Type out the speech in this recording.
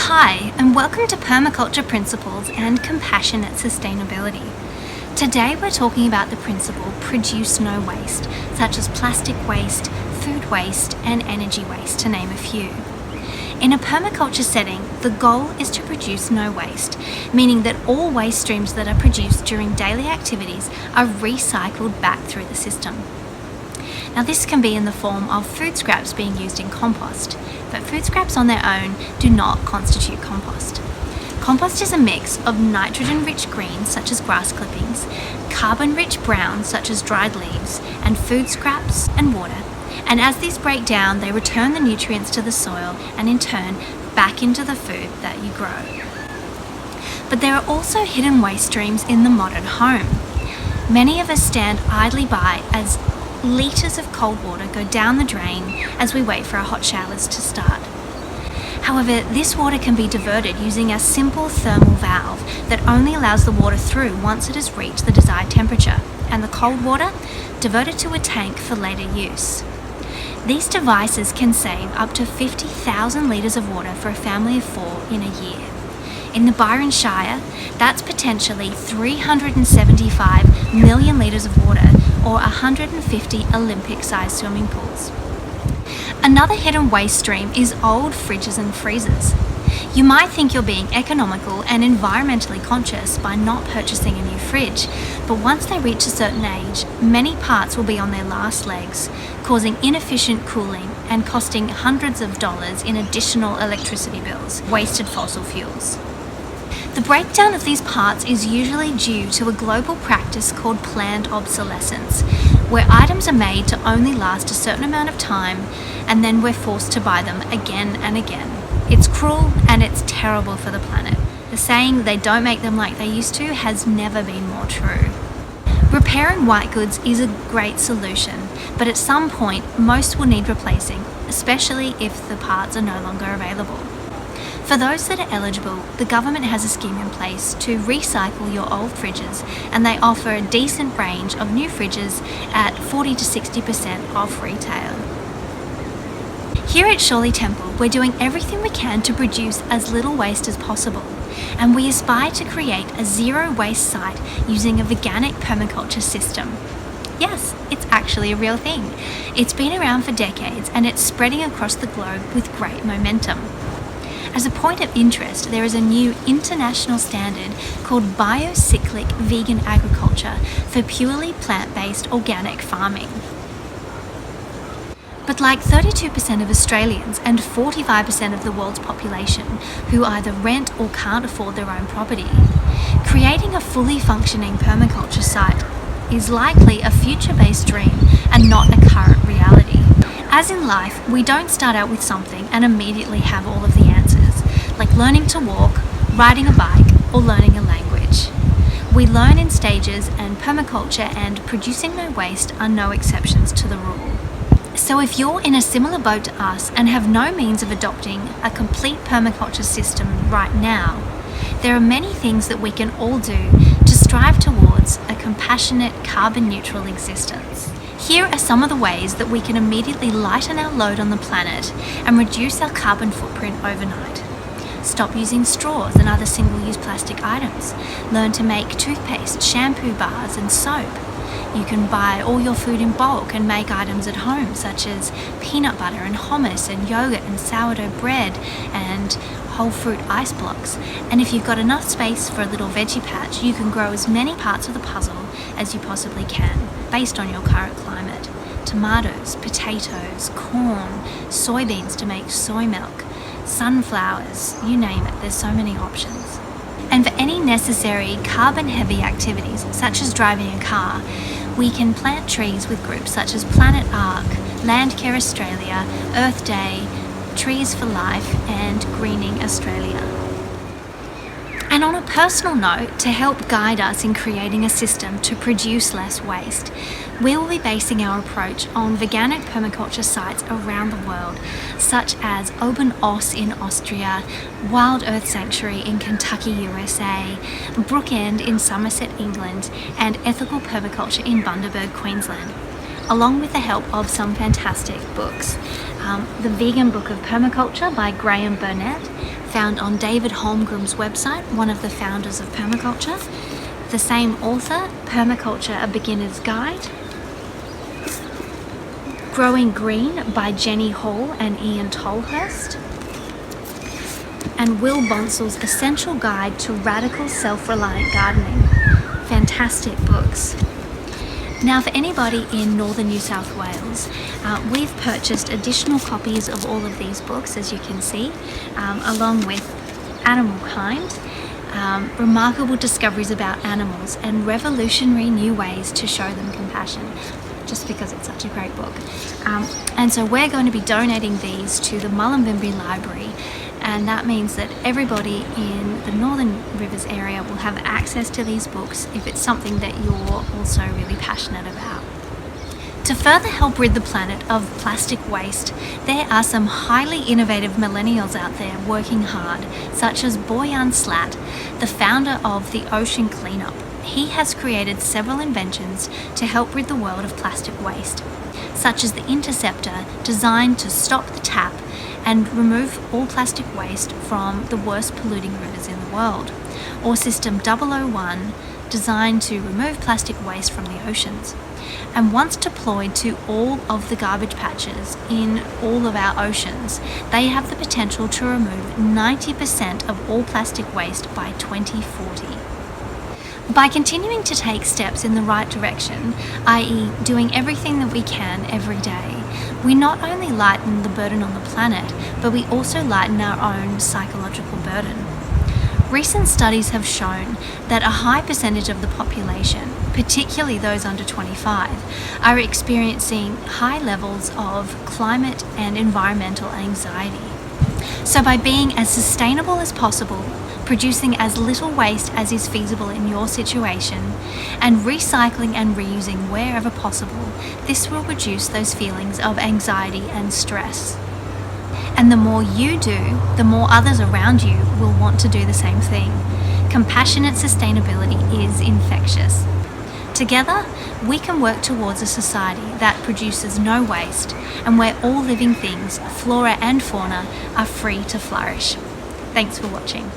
Hi, and welcome to Permaculture Principles and Compassionate Sustainability. Today we're talking about the principle produce no waste, such as plastic waste, food waste, and energy waste, to name a few. In a permaculture setting, the goal is to produce no waste, meaning that all waste streams that are produced during daily activities are recycled back through the system. Now this can be in the form of food scraps being used in compost, but food scraps on their own do not constitute compost. Compost is a mix of nitrogen-rich greens such as grass clippings, carbon-rich browns such as dried leaves, and food scraps and water. And as these break down, they return the nutrients to the soil and in turn back into the food that you grow. But there are also hidden waste streams in the modern home. Many of us stand idly by as litres of cold water go down the drain as we wait for our hot showers to start. However, this water can be diverted using a simple thermal valve that only allows the water through once it has reached the desired temperature, and the cold water diverted to a tank for later use. These devices can save up to 50,000 litres of water for a family of 4 in a year. In the Byron Shire, that's potentially 375 million litres of water, or 150 Olympic-sized swimming pools. Another hidden waste stream is old fridges and freezers. You might think you're being economical and environmentally conscious by not purchasing a new fridge, but once they reach a certain age, many parts will be on their last legs, causing inefficient cooling and costing hundreds of dollars in additional electricity bills, wasted fossil fuels. The breakdown of these parts is usually due to a global practice called planned obsolescence, where items are made to only last a certain amount of time and then we're forced to buy them again and again. It's cruel and it's terrible for the planet. The saying, "they don't make them like they used to," has never been more true. Repairing white goods is a great solution, but at some point most will need replacing, especially if the parts are no longer available. For those that are eligible, the government has a scheme in place to recycle your old fridges, and they offer a decent range of new fridges at 40 to 60% off retail. Here at Shirley Temple, we're doing everything we can to produce as little waste as possible, and we aspire to create a zero waste site using a veganic permaculture system. Yes, it's actually a real thing. It's been around for decades and it's spreading across the globe with great momentum. As a point of interest, there is a new international standard called Biocyclic vegan agriculture for purely plant-based organic farming. But like 32% of Australians and 45% of the world's population who either rent or can't afford their own property, creating a fully functioning permaculture site is likely a future-based dream and not a current reality. As in life, we don't start out with something and immediately have all of the answers, like learning to walk, riding a bike, or learning a language. We learn in stages, and permaculture and producing no waste are no exceptions to the rule. So if you're in a similar boat to us and have no means of adopting a complete permaculture system right now, there are many things that we can all do to strive towards a compassionate, carbon-neutral existence. Here are some of the ways that we can immediately lighten our load on the planet and reduce our carbon footprint overnight. Stop using straws and other single-use plastic items. Learn to make toothpaste, shampoo bars, and soap. You can buy all your food in bulk and make items at home, such as peanut butter and hummus and yogurt and sourdough bread and whole fruit ice blocks. And if you've got enough space for a little veggie patch, you can grow as many parts of the puzzle as you possibly can, based on your current climate. Tomatoes, potatoes, corn, soybeans to make soy milk, sunflowers, you name it, there's so many options. And for any necessary carbon-heavy activities, such as driving a car, we can plant trees with groups such as Planet Ark, Landcare Australia, Earth Day, Trees for Life, and Greening Australia. And on a personal note, to help guide us in creating a system to produce less waste, we will be basing our approach on veganic permaculture sites around the world, such as Obenaus in Austria, Wild Earth Sanctuary in Kentucky, USA, Brook in Somerset, England, and ethical permaculture in Bundaberg, Queensland. along with the help of some fantastic books. The Vegan Book of Permaculture by Burnett, found on David Holmgren's website, one of the founders of permaculture. The same author, Permaculture, A Beginner's Guide. Growing Green by Jenny Hall and Ian Tolhurst. And Will Bonsel's Essential Guide to Radical Self-Reliant Gardening. Fantastic books. Now, for anybody in northern New South Wales, we've purchased additional copies of all of these books, as you can see, along with Animal Kind, remarkable discoveries about animals, and revolutionary new ways to show them compassion, just because it's such a great book. And so we're going to be donating these to the Mullumbimby Library, and that means that everybody in the Northern Rivers area will have access to these books if it's something that you're also really passionate about. To further help rid the planet of plastic waste, there are some highly innovative millennials out there working hard, such as Boyan Slat, the founder of the Ocean Cleanup. He has created several inventions to help rid the world of plastic waste, such as the Interceptor, designed to stop the tap and remove all plastic waste from the worst polluting rivers in the world, or System 001, designed to remove plastic waste from the oceans. And once deployed to all of the garbage patches in all of our oceans, they have the potential to remove 90% of all plastic waste by 2040. By continuing to take steps in the right direction, i.e. doing everything that we can every day, we not only lighten the burden on the planet, but we also lighten our own psychological burden. Recent studies have shown that a high percentage of the population, particularly those under 25, are experiencing high levels of climate and environmental anxiety. So by being as sustainable as possible, producing as little waste as is feasible in your situation, and recycling and reusing wherever possible, this will reduce those feelings of anxiety and stress. And the more you do, the more others around you will want to do the same thing. Compassionate sustainability is infectious. Together, we can work towards a society that produces no waste and where all living things, flora and fauna, are free to flourish. Thanks for watching.